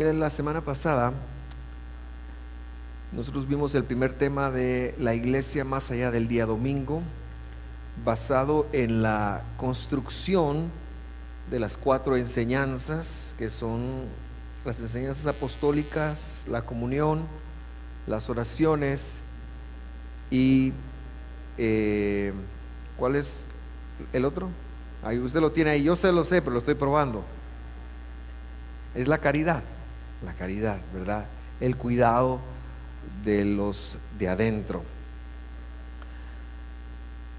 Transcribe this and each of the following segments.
Miren, la semana pasada nosotros vimos el primer tema de la iglesia más allá del día domingo, basado en la construcción de las 4 enseñanzas, que son las enseñanzas apostólicas, la comunión, las oraciones y ¿cuál es el otro? Ahí usted lo tiene ahí, yo se lo sé, pero lo estoy probando. Es la caridad, ¿verdad? El cuidado de los de adentro.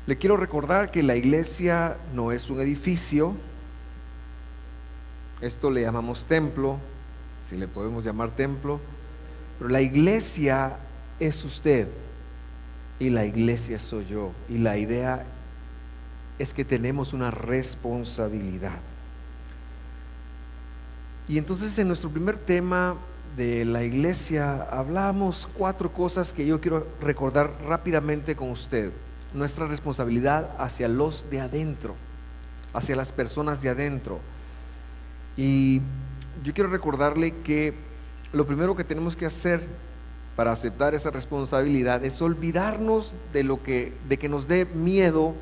Le quiero recordar que la iglesia no es un edificio. Esto le llamamos templo, si le podemos llamar templo, pero la iglesia es usted y la iglesia soy yo, y la idea es que tenemos una responsabilidad. Y entonces en nuestro primer tema de la iglesia hablamos 4 cosas que yo quiero recordar rápidamente con usted. Nuestra responsabilidad hacia los de adentro, hacia las personas de adentro. Y yo quiero recordarle que lo primero que tenemos que hacer para aceptar esa responsabilidad es olvidarnos de que nos dé miedo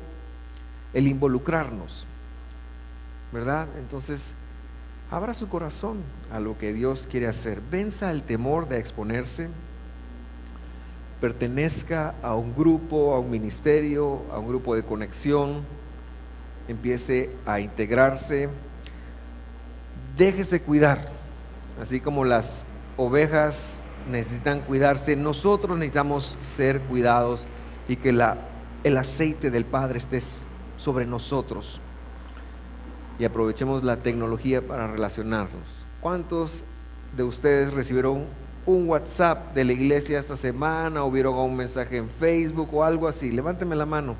el involucrarnos, ¿verdad? Entonces, abra su corazón a lo que Dios quiere hacer. Venza el temor de exponerse. Pertenezca a un grupo, a un ministerio, a un grupo de conexión. Empiece a integrarse. Déjese cuidar. Así como las ovejas necesitan cuidarse, nosotros necesitamos ser cuidados y que el aceite del Padre esté sobre nosotros. Y aprovechemos la tecnología para relacionarnos. ¿Cuántos de ustedes recibieron un WhatsApp de la iglesia esta semana o vieron un mensaje en Facebook o algo así? Levánteme la mano.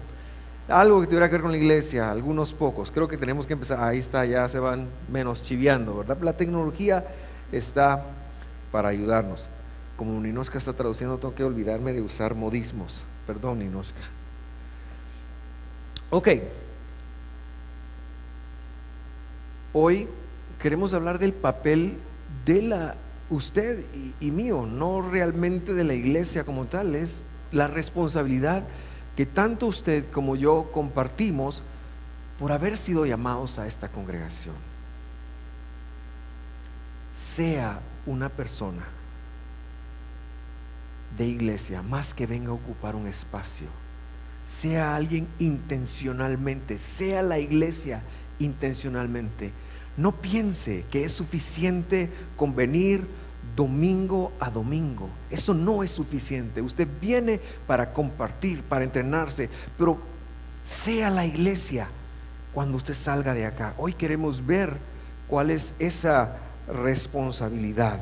Algo que tuviera que ver con la iglesia, algunos pocos. Creo que tenemos que empezar. Ahí está, ya se van menos chiviando, ¿verdad? La tecnología está para ayudarnos. Como Ninoska está traduciendo, tengo que olvidarme de usar modismos. Perdón, Ninoska. Ok. Hoy queremos hablar del papel de usted y mío, no realmente de la iglesia como tal. Es la responsabilidad que tanto usted como yo compartimos por haber sido llamados a esta congregación. Sea una persona de iglesia, más que venga a ocupar un espacio, sea alguien intencionalmente, sea la iglesia intencionalmente. No piense que es suficiente con venir domingo a domingo. Eso no es suficiente. Usted viene para compartir, para entrenarse, pero sea la iglesia cuando usted salga de acá. Hoy queremos ver cuál es esa responsabilidad.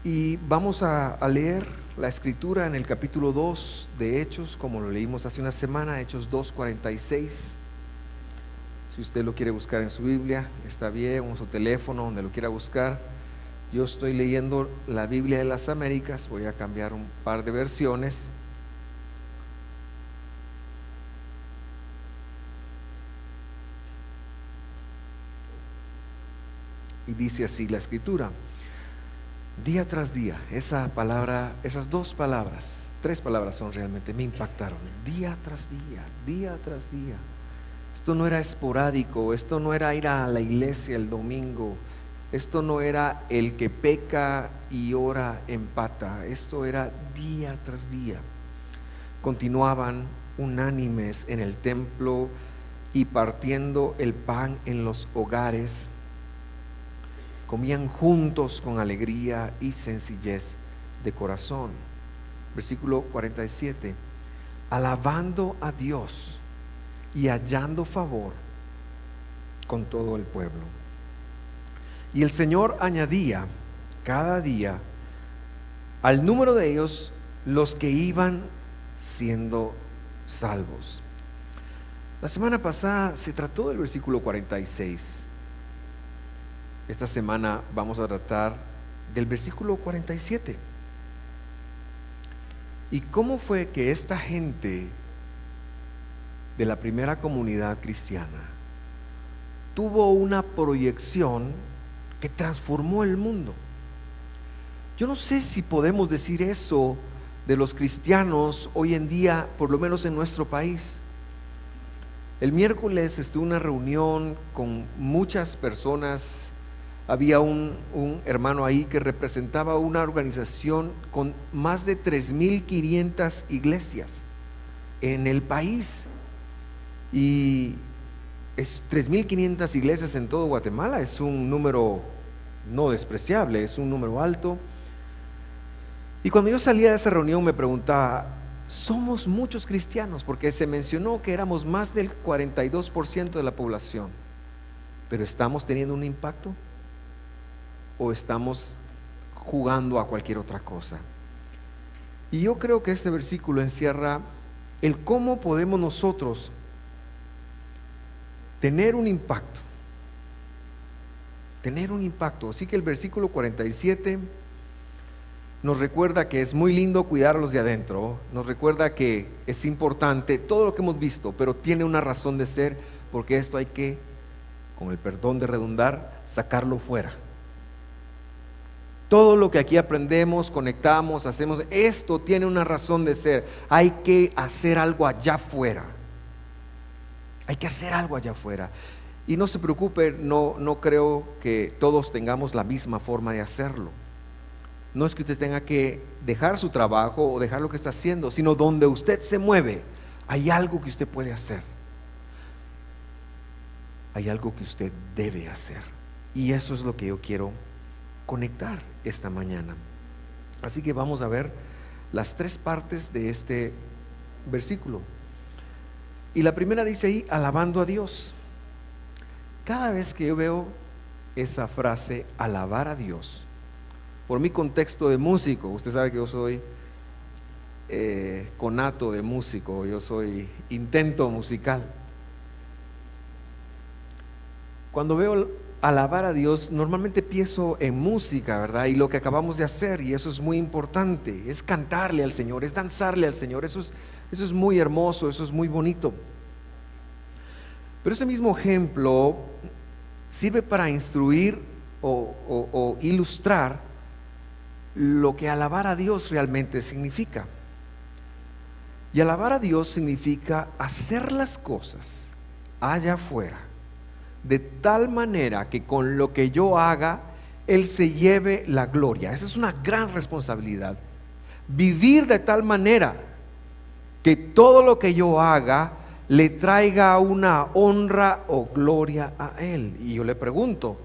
Y vamos a leer la escritura en el capítulo 2 de Hechos, como lo leímos hace una semana, Hechos 2:46. Si usted lo quiere buscar en su Biblia, está bien, o en su teléfono, donde lo quiera buscar. Yo estoy leyendo la Biblia de las Américas, voy a cambiar un par de versiones. Y dice así la escritura: día tras día. Esa palabra, esas 2 palabras, 3 palabras son realmente, me impactaron. Día tras día, día tras día. Esto no era esporádico, esto no era ir a la iglesia el domingo, esto no era el que peca y ora empata, esto era día tras día. Continuaban unánimes en el templo y partiendo el pan en los hogares, comían juntos con alegría y sencillez de corazón. Versículo 47, alabando a Dios y hallando favor con todo el pueblo. Y el Señor añadía cada día al número de ellos los que iban siendo salvos. La semana pasada se trató del versículo 46. Esta semana vamos a tratar del versículo 47. ¿Y cómo fue que esta gente de la primera comunidad cristiana tuvo una proyección que transformó el mundo. Yo no sé si podemos decir eso de los cristianos hoy en día, por lo menos en nuestro país. El miércoles estuve en una reunión con muchas personas. Había un hermano ahí que representaba una organización con más de 3.500 iglesias en el país. Y 3.500 iglesias en todo Guatemala es un número no despreciable, es un número alto. Y cuando yo salía de esa reunión me preguntaba, somos muchos cristianos, porque se mencionó que éramos más del 42% de la población, pero ¿estamos teniendo un impacto? ¿O estamos jugando a cualquier otra cosa? Y yo creo que este versículo encierra el cómo podemos nosotros tener un impacto. Así que el versículo 47 nos recuerda que es muy lindo cuidar a los de adentro, nos recuerda que es importante todo lo que hemos visto, pero tiene una razón de ser, porque esto hay que, con el perdón de redundar, sacarlo fuera. Todo lo que aquí aprendemos, conectamos, hacemos, esto tiene una razón de ser. Hay que hacer algo allá afuera. Y no se preocupe, no creo que todos tengamos la misma forma de hacerlo. No es que usted tenga que dejar su trabajo o dejar lo que está haciendo, sino donde usted se mueve, hay algo que usted puede hacer. Hay algo que usted debe hacer. Y eso es lo que yo quiero conectar esta mañana. Así que vamos a ver las tres partes de este versículo. Y la primera dice ahí, alabando a Dios. Cada vez que yo veo esa frase, alabar a Dios, por mi contexto de músico, usted sabe que yo soy conato de músico, yo soy intento musical. Cuando veo alabar a Dios, normalmente pienso en música, ¿verdad? Y lo que acabamos de hacer, y eso es muy importante, es cantarle al Señor, es danzarle al Señor, eso es muy hermoso, eso es muy bonito. Pero ese mismo ejemplo sirve para instruir o ilustrar lo que alabar a Dios realmente significa. Y alabar a Dios significa hacer las cosas allá afuera de tal manera que con lo que yo haga Él se lleve la gloria. Esa es una gran responsabilidad. Vivir de tal manera que todo lo que yo haga le traiga una honra o gloria a Él. Y yo le pregunto,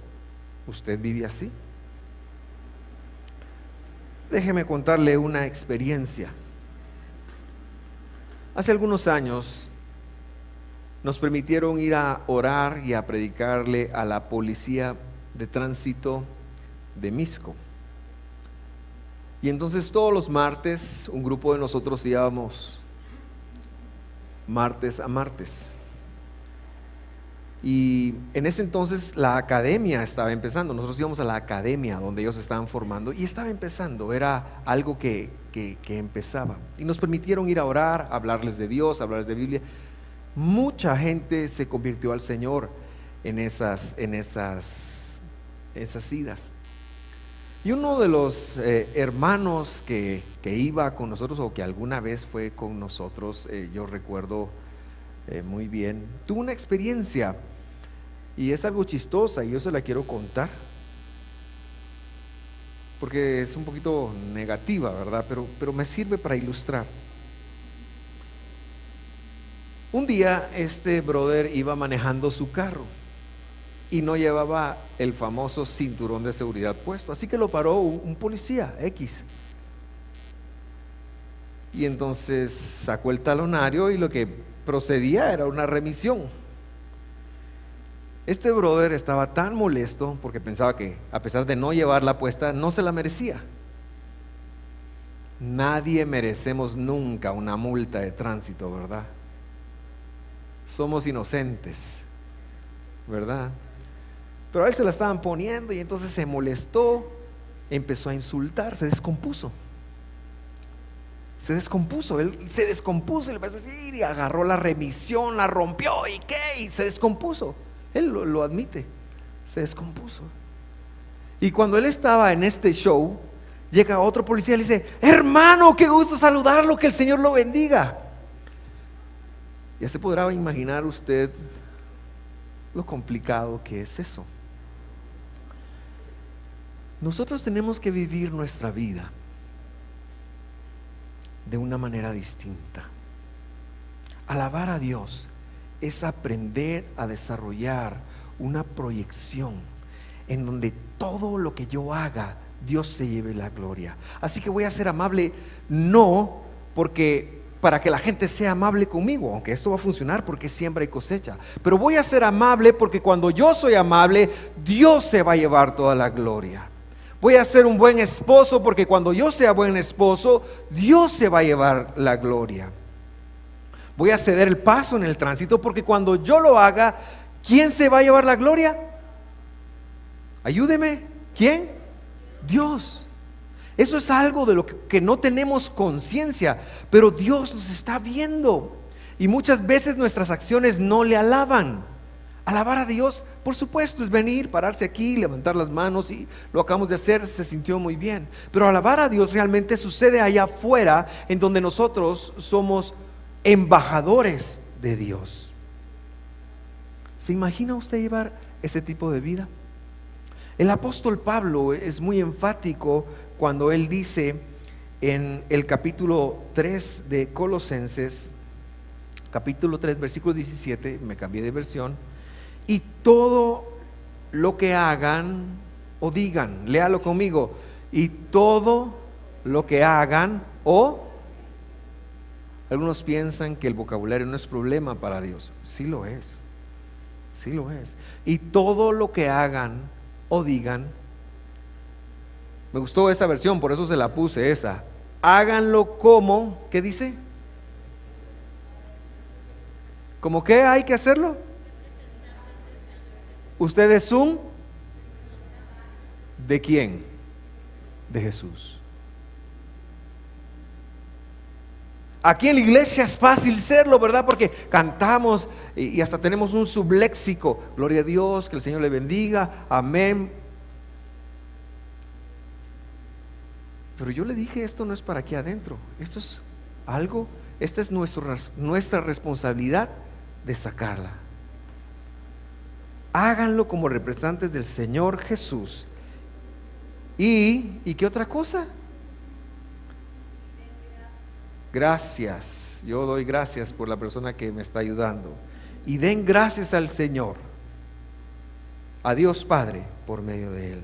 ¿usted vive así? Déjeme contarle una experiencia. Hace algunos años nos permitieron ir a orar y a predicarle a la policía de tránsito de Misco. Y entonces todos los martes un grupo de nosotros íbamos martes a martes. Y en ese entonces la academia estaba empezando. Nosotros íbamos a la academia donde ellos estaban formando y estaba empezando, era algo que empezaba. Y nos permitieron ir a orar, hablarles de Dios, hablarles de Biblia. Mucha gente se convirtió al Señor en esas idas. Y uno de los hermanos que iba con nosotros, o que alguna vez fue con nosotros, yo recuerdo muy bien, tuvo una experiencia y es algo chistosa y yo se la quiero contar porque es un poquito negativa, ¿verdad? Pero me sirve para ilustrar. Un día este brother iba manejando su carro y no llevaba el famoso cinturón de seguridad puesto, así que lo paró un policía X. Y entonces sacó el talonario y lo que procedía era una remisión. Este brother estaba tan molesto porque pensaba que a pesar de no llevarla puesta, no se la merecía. Nadie merecemos nunca una multa de tránsito, ¿verdad? Somos inocentes, ¿verdad? Pero a él se la estaban poniendo y entonces se molestó, empezó a insultar, se descompuso. Él se descompuso, le empezó a decir y agarró la remisión, la rompió y se descompuso. Él lo admite, se descompuso. Y cuando él estaba en este show, llega otro policía y le dice: hermano, qué gusto saludarlo, que el Señor lo bendiga. Ya se podrá imaginar usted lo complicado que es eso. Nosotros tenemos que vivir nuestra vida de una manera distinta. Alabar a Dios es aprender a desarrollar una proyección en donde todo lo que yo haga, Dios se lleve la gloria. Así que voy a ser amable, no porque para que la gente sea amable conmigo, aunque esto va a funcionar porque siembra y cosecha, pero voy a ser amable porque cuando yo soy amable, Dios se va a llevar toda la gloria. Voy a ser un buen esposo porque cuando yo sea buen esposo, Dios se va a llevar la gloria. Voy a ceder el paso en el tránsito porque cuando yo lo haga, ¿quién se va a llevar la gloria? Ayúdeme, ¿quién? Dios. Eso es algo de lo que no tenemos conciencia, pero Dios nos está viendo y muchas veces nuestras acciones no le alaban. Alabar a Dios, por supuesto, es venir, pararse aquí, levantar las manos, y lo acabamos de hacer, se sintió muy bien. Pero alabar a Dios realmente sucede allá afuera, en donde nosotros somos embajadores de Dios. ¿Se imagina usted llevar ese tipo de vida? El apóstol Pablo es muy enfático cuando él dice en el capítulo 3 de Colosenses, capítulo 3, versículo 17, me cambié de versión: y todo lo que hagan o digan, léalo conmigo, y todo lo que hagan o... Algunos piensan que el vocabulario no es problema para Dios. Sí lo es, sí lo es. Y todo lo que hagan o digan, me gustó esa versión, por eso se la puse esa. Háganlo como, ¿qué dice? ¿Cómo qué hay que hacerlo? Usted es un ¿de quién? De Jesús. Aquí en la iglesia es fácil serlo, ¿verdad? Porque cantamos y hasta tenemos un subléxico: gloria a Dios, que el Señor le bendiga, amén. Pero yo le dije, esto no es para aquí adentro, esto es algo, esta es nuestra responsabilidad de sacarla. Háganlo como representantes del Señor Jesús. ¿Y qué otra cosa? Gracias. Yo doy gracias por la persona que me está ayudando. Y den gracias al Señor, a Dios Padre, por medio de Él.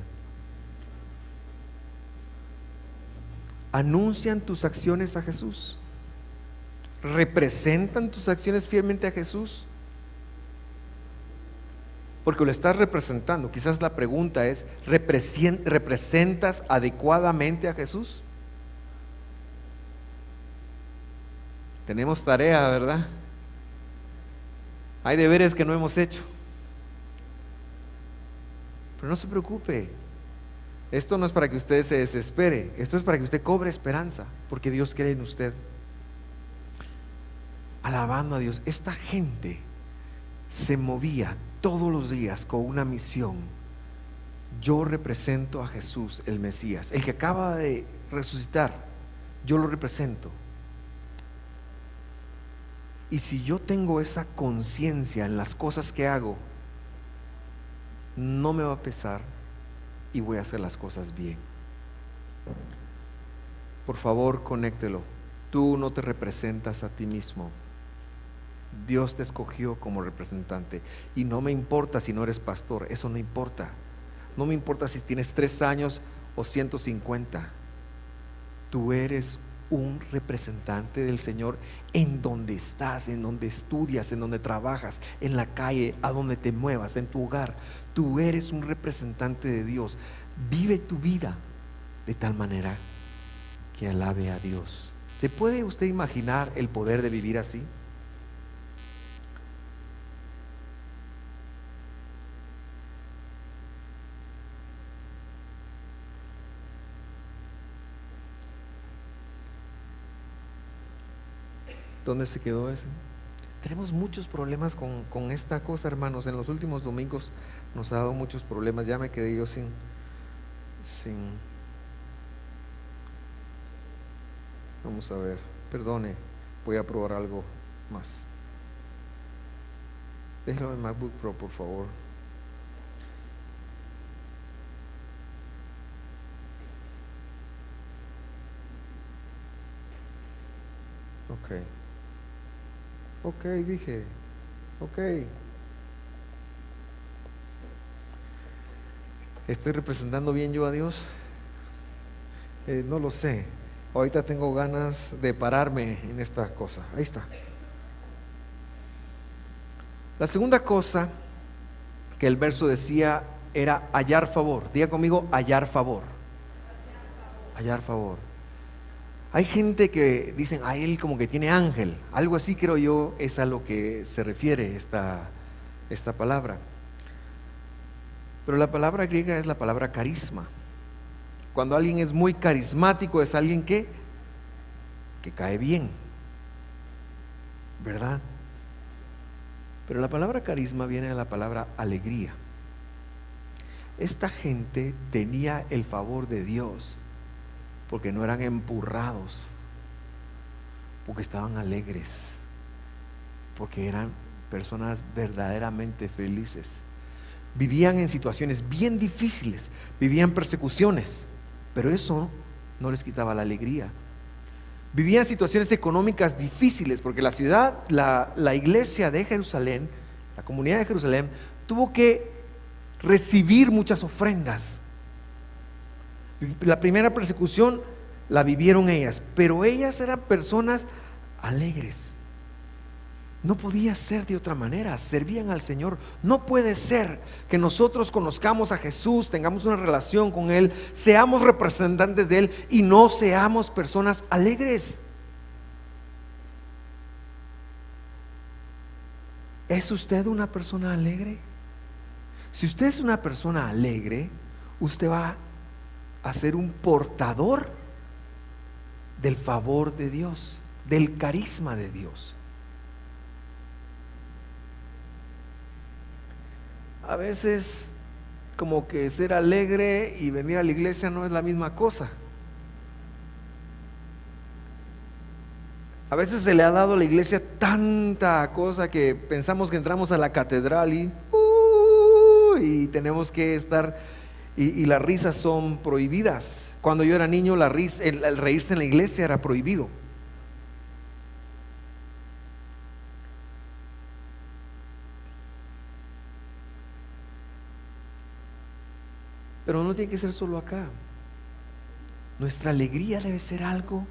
¿Anuncian tus acciones a Jesús? ¿Representan tus acciones fielmente a Jesús? Porque lo estás representando. Quizás la pregunta es: ¿representas adecuadamente a Jesús? Tenemos tarea, ¿verdad? Hay deberes que no hemos hecho. Pero no se preocupe, esto no es para que usted se desespere, esto es para que usted cobre esperanza, porque Dios cree en usted. Alabando a Dios, esta gente se movía todos los días con una misión: yo represento a Jesús, el Mesías, el que acaba de resucitar, yo lo represento. Y si yo tengo esa conciencia en las cosas que hago, no me va a pesar y voy a hacer las cosas bien. Por favor, conéctelo. Tú no te representas a ti mismo. Dios te escogió como representante. Y no me importa si no eres pastor, eso no importa. No me importa si tienes 3 años o 150. Tú eres un representante del Señor en donde estás, en donde estudias, en donde trabajas, en la calle, a donde te muevas, en tu hogar. Tú eres un representante de Dios. Vive tu vida de tal manera que alabe a Dios. ¿Se puede usted imaginar el poder de vivir así? ¿Dónde se quedó ese? Tenemos muchos problemas con esta cosa, hermanos. En los últimos domingos nos ha dado muchos problemas. Ya me quedé yo sin vamos a ver, perdone, voy a probar algo más. Déjalo en MacBook Pro, por favor. Ok, dije, ok. ¿Estoy representando bien yo a Dios? No lo sé. Ahorita tengo ganas de pararme en esta cosa. Ahí está. La segunda cosa que el verso decía era hallar favor. Diga conmigo, hallar favor. Hallar favor. Hay gente que dicen, a él como que tiene ángel. Algo así creo yo es a lo que se refiere esta palabra. Pero la palabra griega es la palabra carisma. Cuando alguien es muy carismático es alguien que cae bien, ¿verdad? Pero la palabra carisma viene de la palabra alegría. Esta gente tenía el favor de Dios porque no eran empurrados, porque estaban alegres, porque eran personas verdaderamente felices. Vivían en situaciones bien difíciles, vivían persecuciones, pero eso no les quitaba la alegría. Vivían situaciones económicas difíciles, porque la ciudad, la iglesia de Jerusalén, la comunidad de Jerusalén, tuvo que recibir muchas ofrendas. La primera persecución la vivieron ellas, pero ellas eran personas alegres. No podía ser de otra manera, servían al Señor. No puede ser que nosotros conozcamos a Jesús, tengamos una relación con Él, seamos representantes de Él y no seamos personas alegres. ¿Es usted una persona alegre? Si usted es una persona alegre, usted va a ser un portador del favor de Dios, del carisma de Dios. A veces como que ser alegre y venir a la iglesia no es la misma cosa. A veces se le ha dado a la iglesia tanta cosa que pensamos que entramos a la catedral y tenemos que estar y las risas son prohibidas. Cuando yo era niño el reírse en la iglesia era prohibido. Pero no tiene que ser solo acá. Nuestra alegría debe ser algo.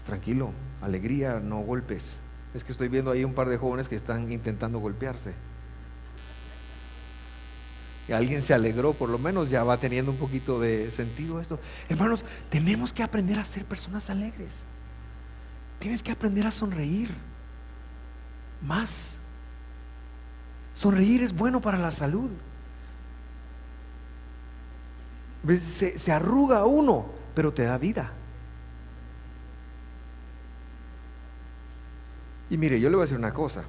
Tranquilo, alegría, no golpes. Es que estoy viendo ahí un par de jóvenes que están intentando golpearse. Y alguien se alegró, por lo menos ya va teniendo un poquito de sentido esto. Hermanos, tenemos que aprender a ser personas alegres. Tienes que aprender a sonreír más. Sonreír es bueno para la salud. Se arruga uno, pero te da vida. Y mire, yo le voy a decir una cosa.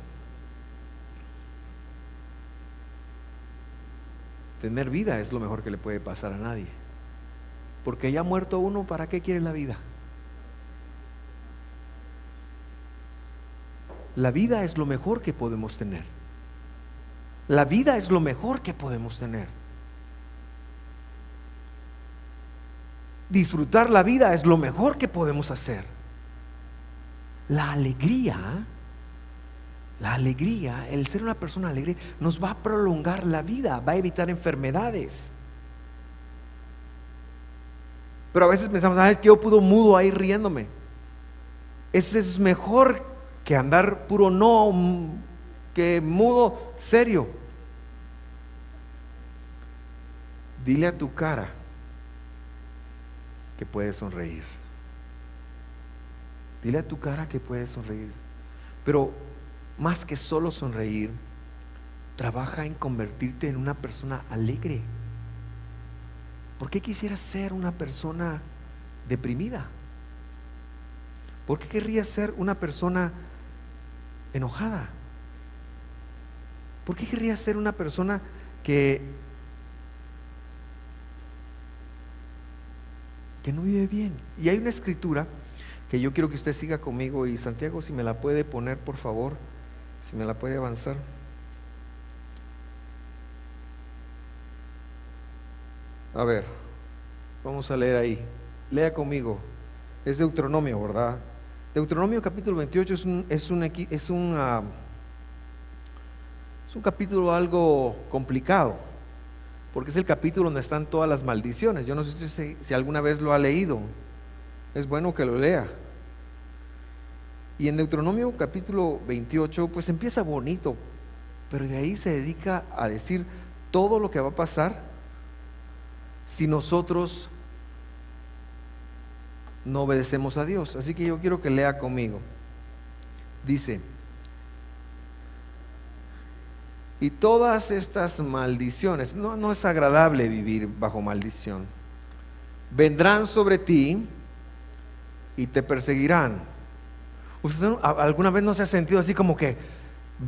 Tener vida es lo mejor que le puede pasar a nadie. Porque ya muerto uno, ¿para qué quiere la vida? La vida es lo mejor que podemos tener. La vida es lo mejor que podemos tener. Disfrutar la vida es lo mejor que podemos hacer. La alegría, el ser una persona alegre nos va a prolongar la vida, va a evitar enfermedades. Pero a veces pensamos, es que yo puro mudo ahí riéndome. Ese es mejor que andar puro no, que mudo serio. Dile a tu cara que puedes sonreír. Dile a tu cara que puedes sonreír. Pero más que solo sonreír, trabaja en convertirte en una persona alegre. ¿Por qué quisieras ser una persona deprimida? ¿Por qué querrías ser una persona enojada? ¿Por qué querría ser una persona que no vive bien? Y hay una escritura que yo quiero que usted siga conmigo, y Santiago, si me la puede poner, por favor, si me la puede avanzar. A ver, vamos a leer ahí. Lea conmigo. Es Deuteronomio, ¿verdad? Deuteronomio capítulo 28 es un capítulo algo complicado, porque es el capítulo donde están todas las maldiciones. Yo no sé si alguna vez lo ha leído. Es bueno que lo lea. Y en Deuteronomio capítulo 28 pues empieza bonito, pero de ahí se dedica a decir todo lo que va a pasar si nosotros no obedecemos a Dios. Así que yo quiero que lea conmigo. Dice: y todas estas maldiciones, no es agradable vivir bajo maldición, vendrán sobre ti y te perseguirán. ¿Usted alguna vez no se ha sentido así como que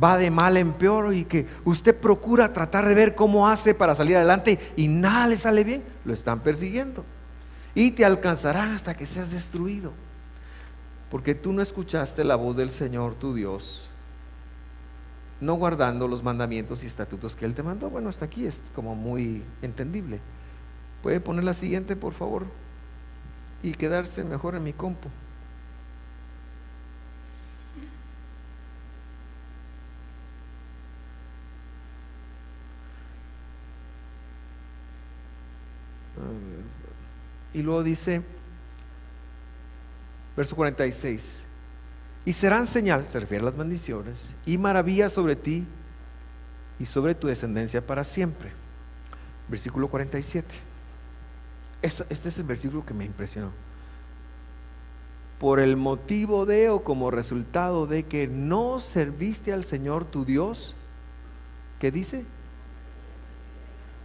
va de mal en peor y que usted procura tratar de ver cómo hace para salir adelante y nada le sale bien? Lo están persiguiendo y te alcanzarán hasta que seas destruido, porque tú no escuchaste la voz del Señor tu Dios, no guardando los mandamientos y estatutos que Él te mandó. Bueno, hasta aquí es como muy entendible. ¿Puede poner la siguiente, por favor? Y quedarse mejor en mi compu. A ver. Y luego dice, verso 46: y serán señal, se refiere a las bendiciones, y maravilla sobre ti y sobre tu descendencia para siempre. Versículo 47. Este es el versículo que me impresionó. Por el motivo de, o como resultado de, que no serviste al Señor tu Dios. ¿Qué dice?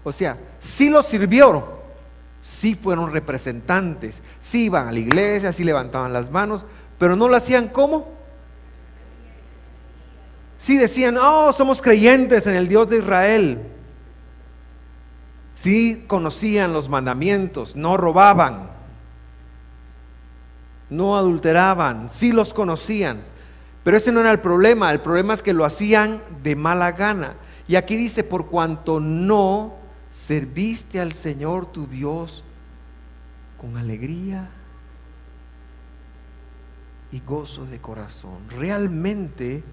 O sea, sí lo sirvieron, sí fueron representantes, sí iban a la iglesia, sí levantaban las manos, pero no lo hacían ¿cómo? Sí decían, oh, somos creyentes en el Dios de Israel. Sí conocían los mandamientos, no robaban, no adulteraban, sí los conocían, pero ese no era el problema es que lo hacían de mala gana. Y aquí dice, por cuanto no serviste al Señor tu Dios con alegría y gozo de corazón. Realmente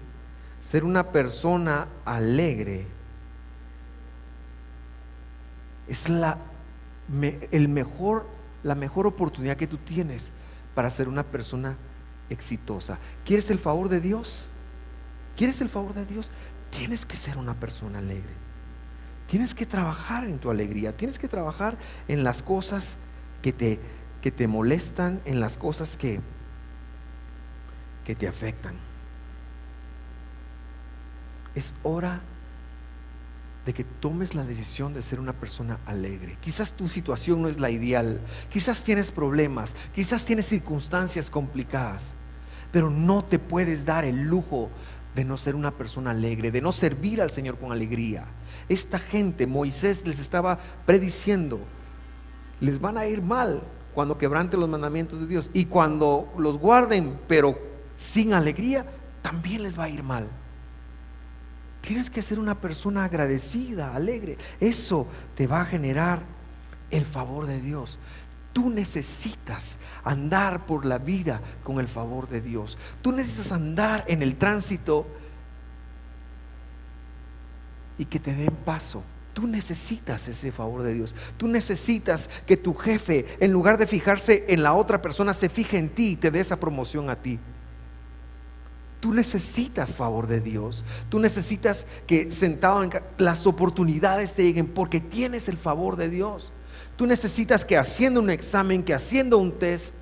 ser una persona alegre es la mejor oportunidad que tú tienes para ser una persona exitosa. ¿Quieres el favor de Dios? ¿Quieres el favor de Dios? Tienes que ser una persona alegre. Tienes que trabajar en tu alegría. Tienes que trabajar en las cosas que te molestan, en las cosas que te afectan. Es hora de que tomes la decisión de ser una persona alegre. Quizás tu situación no es la ideal, quizás tienes problemas, quizás tienes circunstancias complicadas, pero no te puedes dar el lujo de no ser una persona alegre, de no servir al Señor con alegría. Esta gente, Moisés les estaba prediciendo, les van a ir mal cuando quebranten los mandamientos de Dios, y cuando los guarden pero sin alegría, también les va a ir mal. Tienes que ser una persona agradecida, alegre. Eso te va a generar el favor de Dios. Tú necesitas andar por la vida con el favor de Dios. Tú necesitas andar en el tránsito y que te den paso. Tú necesitas ese favor de Dios. Tú necesitas que tu jefe, en lugar de fijarse en la otra persona, se fije en ti y te dé esa promoción a ti. Tú necesitas favor de Dios. Tú necesitas que sentado en las oportunidades te lleguen porque tienes el favor de Dios. Tú necesitas que haciendo un examen, que haciendo un test,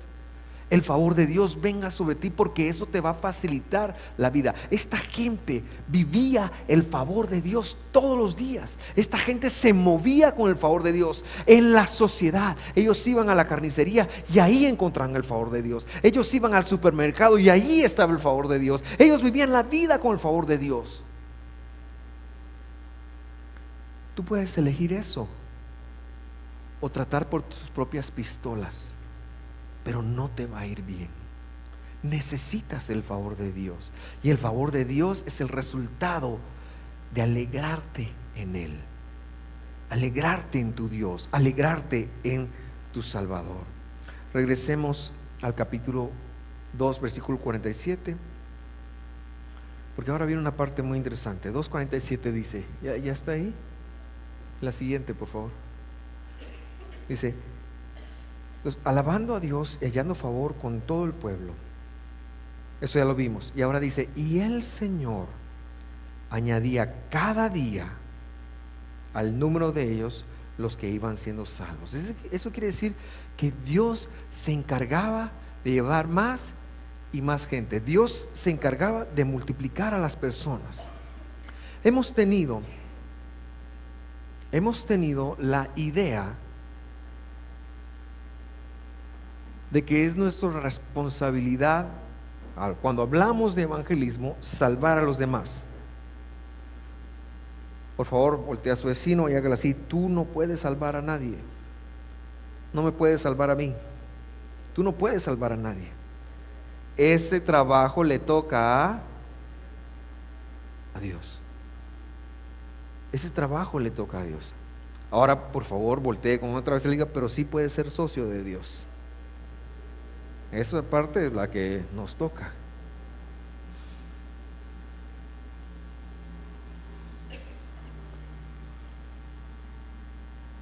el favor de Dios venga sobre ti, porque eso te va a facilitar la vida. Esta gente vivía el favor de Dios todos los días. Esta gente se movía con el favor de Dios en la sociedad. Ellos iban a la carnicería y ahí encontraban el favor de Dios. Ellos iban al supermercado y ahí estaba el favor de Dios. Ellos vivían la vida con el favor de Dios. Tú puedes elegir eso o tratar por tus propias pistolas, pero no te va a ir bien. Necesitas el favor de Dios, y el favor de Dios es el resultado de alegrarte en Él, alegrarte en tu Dios, alegrarte en tu Salvador. Regresemos al capítulo 2, versículo 47, porque ahora viene una parte muy interesante. 2:47 dice, ¿ya está ahí? La siguiente, por favor. Dice: alabando a Dios y hallando favor con todo el pueblo. Eso ya lo vimos. Y ahora dice: y el Señor añadía cada día al número de ellos los que iban siendo salvos. Eso quiere decir que Dios se encargaba de llevar más y más gente. Dios se encargaba de multiplicar a las personas. Hemos tenido la idea de que es nuestra responsabilidad, cuando hablamos de evangelismo, salvar a los demás. Por favor, voltea a su vecino y hágale así: tú no puedes salvar a nadie. No me puedes salvar a mí. Tú no puedes salvar a nadie. Ese trabajo le toca a Dios. Ese trabajo le toca a Dios. Ahora, por favor, voltee con otra vez y diga: pero sí puede ser socio de Dios. Esa parte es la que nos toca.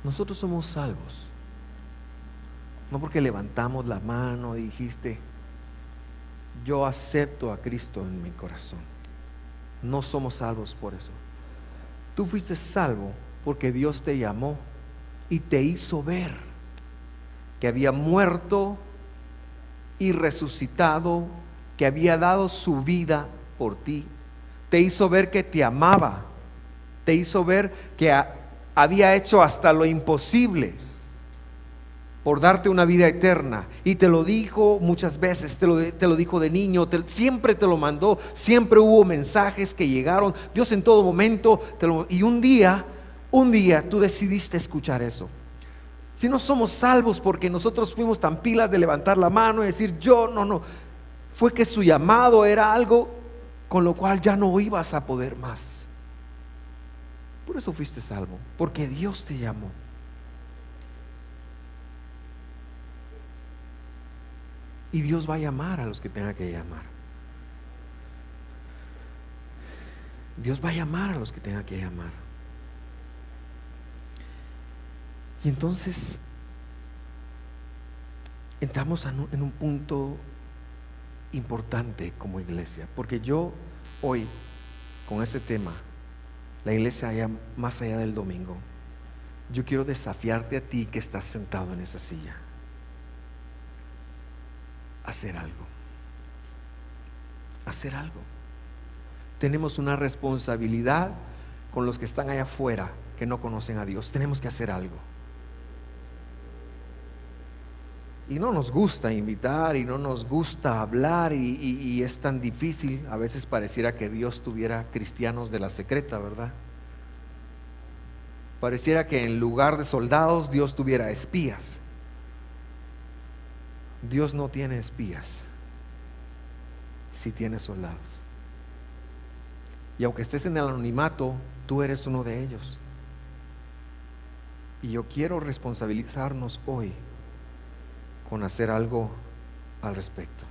Nosotros somos salvos no porque levantamos la mano y dijiste: yo acepto a Cristo en mi corazón. No somos salvos por eso. Tú fuiste salvo porque Dios te llamó y te hizo ver que había muerto y resucitado, que había dado su vida por ti. Te hizo ver que te amaba. Te hizo ver que había hecho hasta lo imposible por darte una vida eterna. Y te lo dijo muchas veces, te lo dijo de niño, siempre te lo mandó, siempre hubo mensajes que llegaron. Dios en todo momento y un día tú decidiste escuchar eso. Si no somos salvos porque nosotros fuimos tan pilas de levantar la mano y decir yo, no, fue que su llamado era algo con lo cual ya no ibas a poder más. Por eso fuiste salvo, porque Dios te llamó. Y Dios va a llamar a los que tenga que llamar. Dios va a llamar a los que tenga que llamar. Y entonces entramos en un punto importante como iglesia, porque yo hoy, con este tema, la iglesia más allá del domingo, yo quiero desafiarte a ti que estás sentado en esa silla, hacer algo. Tenemos una responsabilidad con los que están allá afuera que no conocen a Dios. Tenemos que hacer algo. Y no nos gusta invitar y no nos gusta hablar y es tan difícil. A veces pareciera que Dios tuviera cristianos de la secreta, ¿verdad? Pareciera que en lugar de soldados Dios tuviera espías. Dios no tiene espías, sí tiene soldados. Y aunque estés en el anonimato, tú eres uno de ellos. Y yo quiero responsabilizarnos hoy con hacer algo al respecto.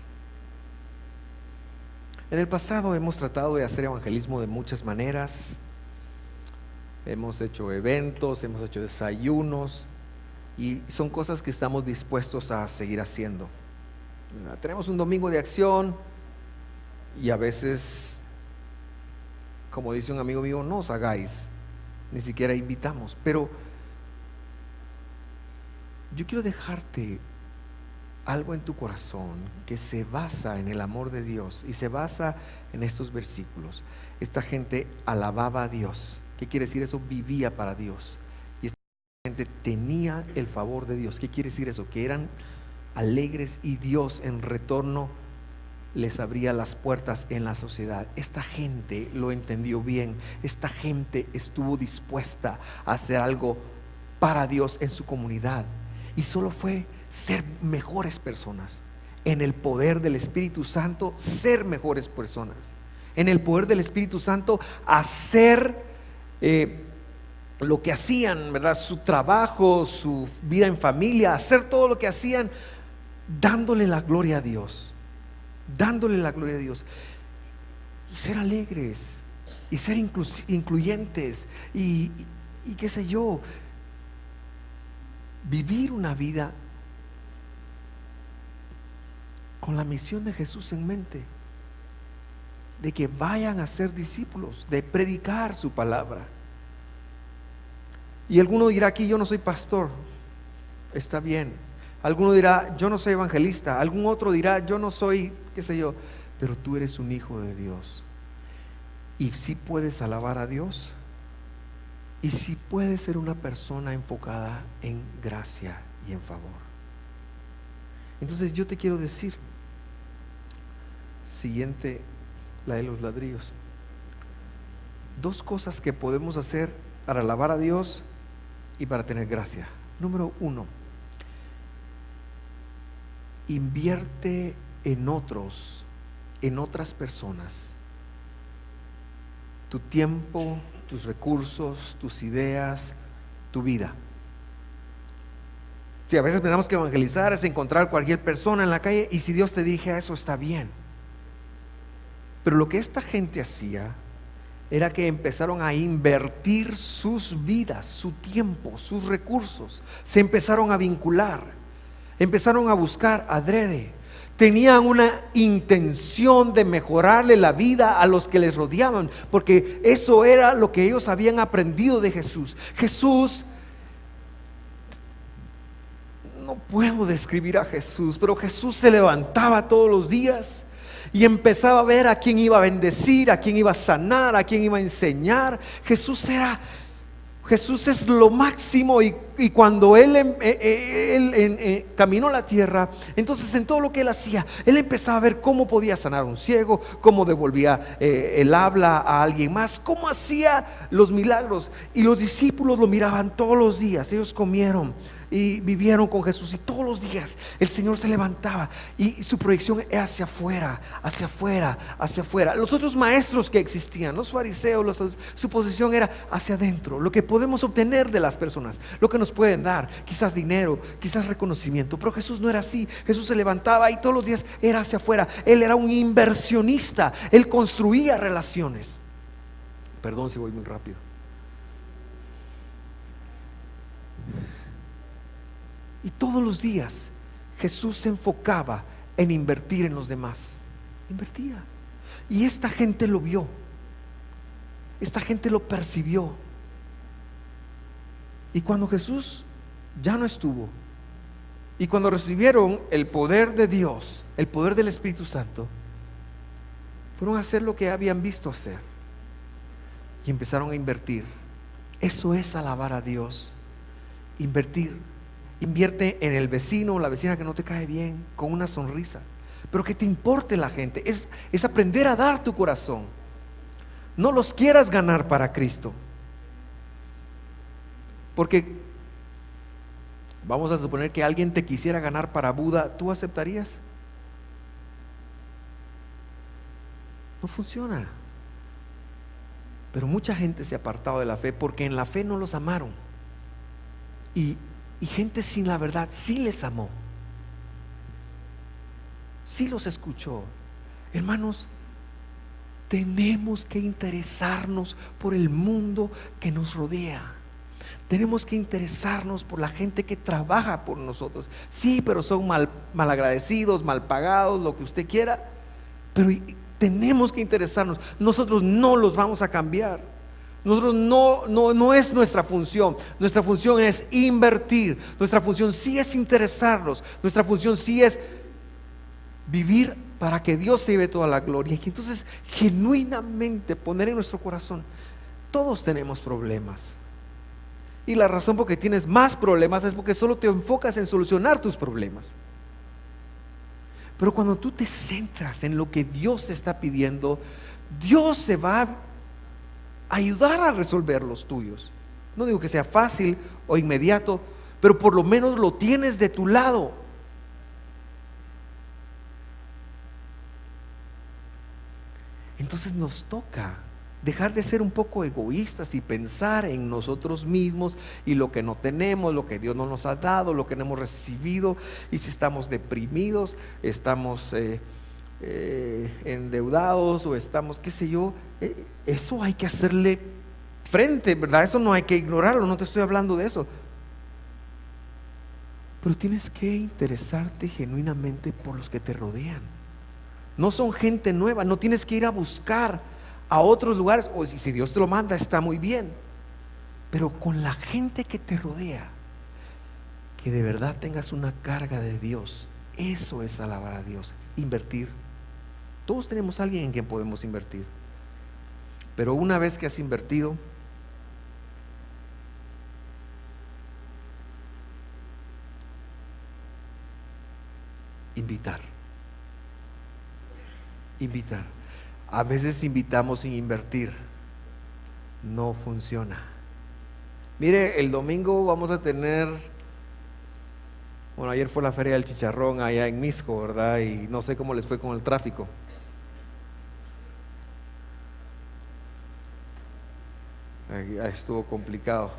En el pasado hemos tratado de hacer evangelismo de muchas maneras. Hemos hecho eventos, hemos hecho desayunos, y son cosas que estamos dispuestos a seguir haciendo. Tenemos un domingo de acción y a veces, como dice un amigo mío, no os hagáis, ni siquiera invitamos. Pero yo quiero dejarte algo en tu corazón que se basa en el amor de Dios y se basa en estos versículos. Esta gente alababa a Dios. ¿Qué quiere decir eso? Vivía para Dios. Y esta gente tenía el favor de Dios. ¿Qué quiere decir eso? Que eran alegres y Dios en retorno les abría las puertas en la sociedad. Esta gente lo entendió bien. Esta gente estuvo dispuesta a hacer algo para Dios en su comunidad. Y solo fue ser mejores personas. En el poder del Espíritu Santo, ser mejores personas. En el poder del Espíritu Santo, hacer lo que hacían, ¿verdad? Su trabajo, su vida en familia, hacer todo lo que hacían, dándole la gloria a Dios. Dándole la gloria a Dios. Y ser alegres, y ser incluyentes, y qué sé yo, vivir una vida con la misión de Jesús en mente, de que vayan a ser discípulos, de predicar su palabra. Y alguno dirá aquí: yo no soy pastor. Está bien. Alguno dirá: yo no soy evangelista. Algún otro dirá: yo no soy, qué sé yo. Pero tú eres un hijo de Dios, y si puedes alabar a Dios, y si puedes ser una persona enfocada en gracia y en favor. Entonces yo te quiero decir, siguiente, la de los ladrillos, dos cosas que podemos hacer para alabar a Dios y para tener gracia. Número uno, invierte en otros, en otras personas, tu tiempo, tus recursos, tus ideas, tu vida. Si a veces pensamos que evangelizar es encontrar cualquier persona en la calle, y si Dios te dirige a eso, está bien. Pero lo que esta gente hacía era que empezaron a invertir sus vidas, su tiempo, sus recursos. Se empezaron a vincular, empezaron a buscar adrede. Tenían una intención de mejorarle la vida a los que les rodeaban, porque eso era lo que ellos habían aprendido de Jesús. Jesús, no puedo describir a Jesús, pero Jesús se levantaba todos los días y empezaba a ver a quién iba a bendecir, a quién iba a sanar, a quién iba a enseñar. Jesús es lo máximo, y cuando él caminó la tierra, entonces en todo lo que él hacía, él empezaba a ver cómo podía sanar a un ciego, cómo devolvía el habla a alguien más, cómo hacía los milagros. Y los discípulos lo miraban todos los días. Ellos comieron y vivieron con Jesús, y todos los días el Señor se levantaba y su proyección era hacia afuera, hacia afuera, hacia afuera. Los otros maestros que existían, los fariseos, su posición era hacia adentro, lo que podemos obtener de las personas, lo que nos pueden dar, quizás dinero, quizás reconocimiento. Pero Jesús no era así. Jesús se levantaba y todos los días era hacia afuera. Él era un inversionista, él construía relaciones. Perdón si voy muy rápido. Y todos los días Jesús se enfocaba en invertir en los demás. Invertía. Y esta gente lo vio. Esta gente lo percibió. Y cuando Jesús ya no estuvo, y cuando recibieron el poder de Dios, el poder del Espíritu Santo, fueron a hacer lo que habían visto hacer y empezaron a invertir. Eso es alabar a Dios. Invertir. Invierte en el vecino o la vecina que no te cae bien, con una sonrisa, pero que te importe la gente. Es aprender a dar tu corazón. No los quieras ganar para Cristo, porque vamos a suponer que alguien te quisiera ganar para Buda. ¿Tú aceptarías? No funciona. Pero mucha gente se ha apartado de la fe porque en la fe no los amaron, y gente sin la verdad sí les amó, sí los escuchó. Hermanos, tenemos que interesarnos por el mundo que nos rodea. Tenemos que interesarnos por la gente que trabaja por nosotros. Sí, pero son malagradecidos, mal pagados, lo que usted quiera. Pero tenemos que interesarnos. Nosotros no los vamos a cambiar. Nosotros no es nuestra función. Nuestra función es invertir. Nuestra función sí es interesarnos. Nuestra función sí es vivir para que Dios se lleve toda la gloria. Y entonces genuinamente poner en nuestro corazón, todos tenemos problemas. Y la razón por que tienes más problemas es porque solo te enfocas en solucionar tus problemas. Pero cuando tú te centras en lo que Dios te está pidiendo, Dios se va a ayudar a resolver los tuyos. No digo que sea fácil o inmediato, pero por lo menos lo tienes de tu lado. Entonces nos toca dejar de ser un poco egoístas y pensar en nosotros mismos y lo que no tenemos, lo que Dios no nos ha dado, lo que no hemos recibido. Y si estamos deprimidos, estamos endeudados o estamos, qué sé yo, eso hay que hacerle frente, ¿verdad? Eso no hay que ignorarlo, no te estoy hablando de eso. Pero tienes que interesarte genuinamente por los que te rodean. No son gente nueva, no tienes que ir a buscar a otros lugares, o si Dios te lo manda está muy bien, pero con la gente que te rodea, que de verdad tengas una carga de Dios. Eso es alabar a Dios, invertir. Todos tenemos a alguien en quien podemos invertir, pero una vez que has invertido, invitar. A veces invitamos sin invertir, no funciona. Mire, el domingo vamos a tener, bueno, ayer fue la feria del chicharrón allá en Misco, ¿verdad? Y no sé cómo les fue con el tráfico. Estuvo complicado.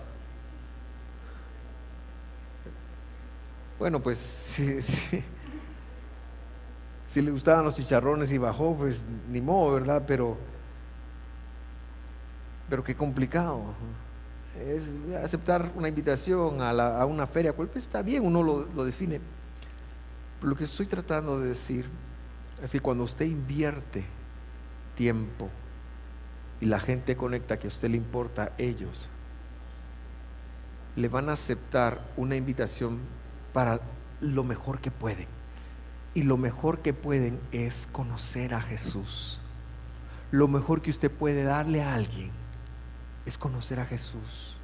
Bueno, pues sí. Si le gustaban los chicharrones y bajó, pues ni modo, ¿verdad? Pero qué complicado es aceptar una invitación a una feria. Pues está bien, uno lo define. Pero lo que estoy tratando de decir es que cuando usted invierte tiempo y la gente conecta que a usted le importa, ellos le van a aceptar una invitación para lo mejor que pueden. Y lo mejor que pueden es conocer a Jesús. Lo mejor que usted puede darle a alguien es conocer a Jesús.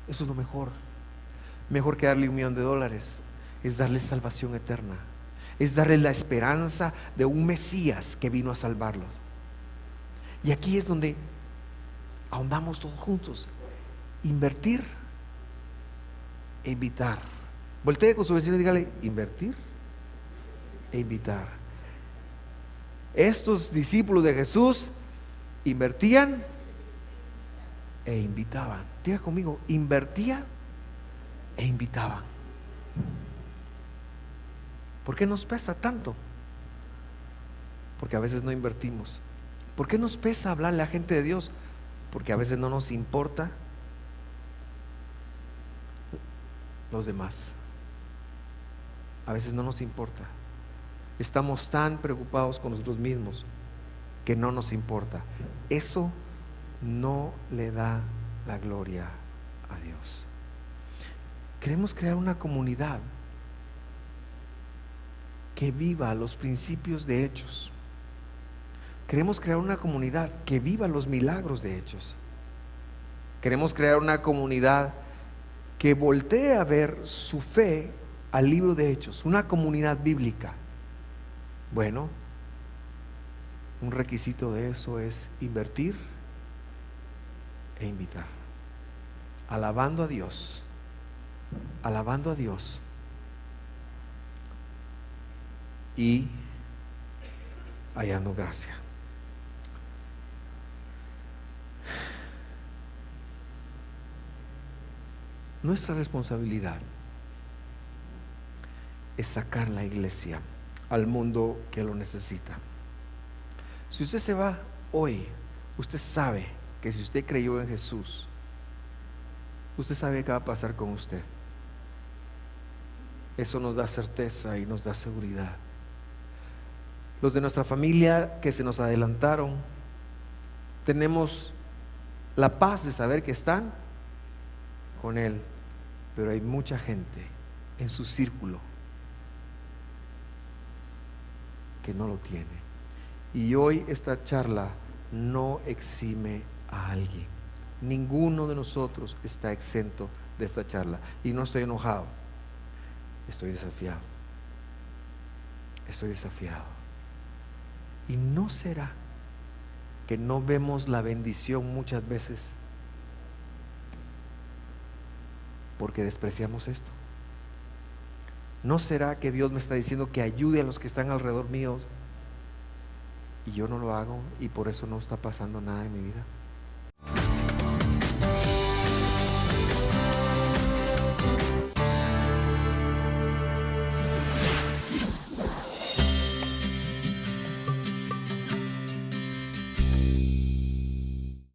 Eso es lo mejor. Mejor que darle $1,000,000 es darle salvación eterna. Es darle la esperanza de un Mesías que vino a salvarlos. Y aquí es donde ahondamos todos juntos. Invertir e invitar. Voltee con su vecino y dígale: invertir e invitar. Estos discípulos de Jesús invertían e invitaban. Diga conmigo: invertían e invitaban. ¿Por qué nos pesa tanto? Porque a veces no invertimos. ¿Por qué nos pesa hablarle a la gente de Dios? Porque a veces no nos importa los demás. A veces no nos importa. Estamos tan preocupados con nosotros mismos que no nos importa. Eso no le da la gloria a Dios. Queremos crear una comunidad que viva los principios de Hechos. Queremos crear una comunidad que viva los milagros de Hechos. Queremos crear una comunidad que voltee a ver su fe al libro de Hechos, una comunidad bíblica. Bueno, un requisito de eso es invertir e invitar, alabando a Dios y hallando gracia. Nuestra responsabilidad es sacar la iglesia al mundo que lo necesita. Si usted se va hoy, usted sabe que si usted creyó en Jesús, usted sabe qué va a pasar con usted. Eso nos da certeza y nos da seguridad. Los de nuestra familia que se nos adelantaron, tenemos la paz de saber que están con Él, pero hay mucha gente en su círculo que no lo tiene. Y hoy esta charla no exime a alguien. Ninguno de nosotros está exento de esta charla. Y no estoy enojado, estoy desafiado. Estoy desafiado. ¿Y no será que no vemos la bendición muchas veces porque despreciamos esto? ¿No será que Dios me está diciendo que ayude a los que están alrededor míos y yo no lo hago y por eso no está pasando nada en mi vida?